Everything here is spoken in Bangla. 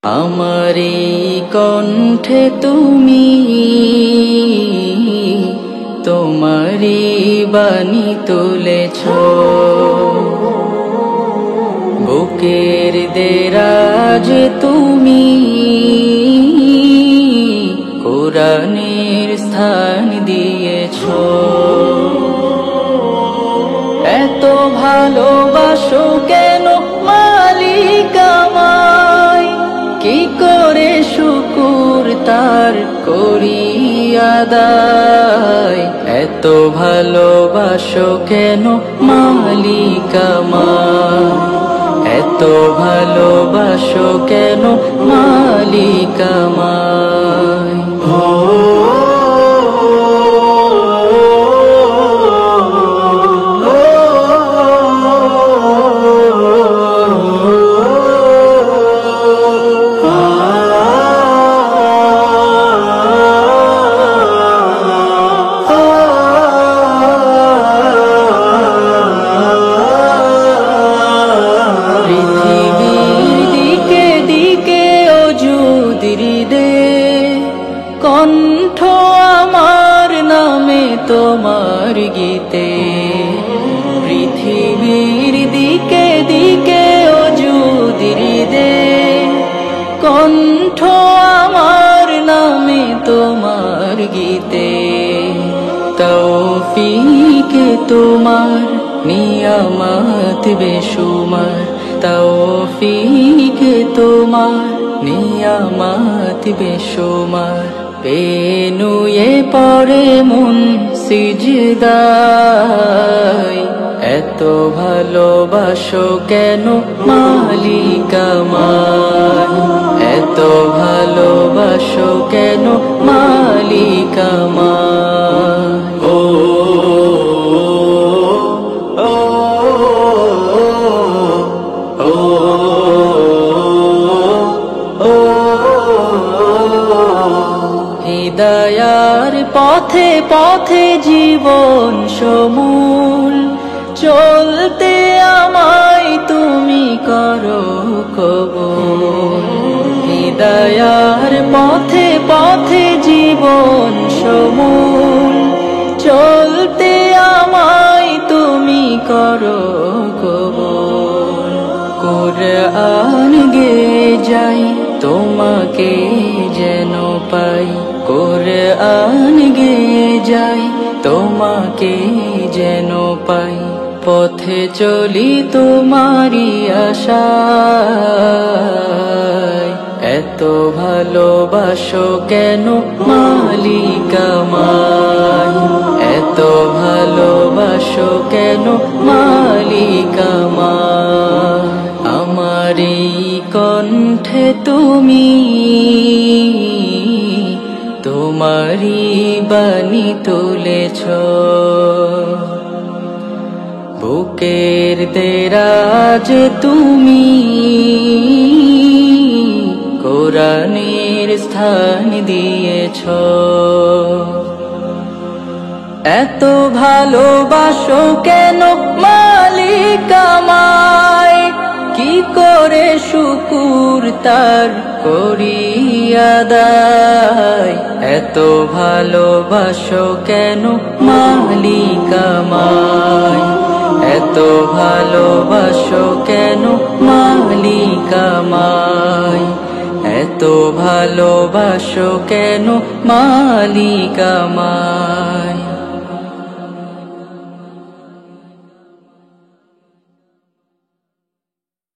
আমারি কণ্ঠে তুমি তোমারি বাণী তুলেছ, বুকের দেরাজ তুমি কোরআনের স্থান দিয়েছ। এত ভালোবাসো কেন মালিক আমায়, কি করে শুকুর তার করি আদায়। এত ভালোবাসো কেন মালিক আমায়, এত ভালোবাসো কেন মালিক আমায়। কণ্ঠ আমার নামে তোমার গীতে, পৃথিবীর দিকে দিকে ওজুদির দে। কণ্ঠ আমার নামে তোমার গীতে, তৌফিকে তোমার নিয়ামত বেশুমার। তৌফিকে তোমার নিয়ামত বেশুমার। পেনুয়ে পড়ে মন সিজদায়, এত ভালোবাসো কেন মালিক আমায়, এত ভালোবাসো কেন মালিক আমায়। ও হিদায়ার পথে পথে জীবন সমূল, চলতে আমায় তুমি করো কবুল। হিদায়ার পথে পথে জীবন সমূল, চলতে আমায় তুমি করো কবুল। কুরআন গে যাই তোমাকে যেন পাই, কুরআন গে যাই তোমাকে যেন পাই। পথে চলি তোমারি আশায়, এত ভালোবাসো কেন মালিক আমায়, এত ভালোবাসো কেন মালিক আমায়। আমারি কণ্ঠে তুমি তোমারি বাণী তুলেছ, বুকের দেরাজ তুমি কোরআনের স্থান দিয়েছ। এত ভালোবাসো কেন মালিক আমায়, কি করে শুকুর তার করি আদায়। এত ভালোবাসো কেন মালিক আমায়, এত ভালোবাসো কেন মালিক আমায়, এত ভালোবাসো কেন মালিক আমায়।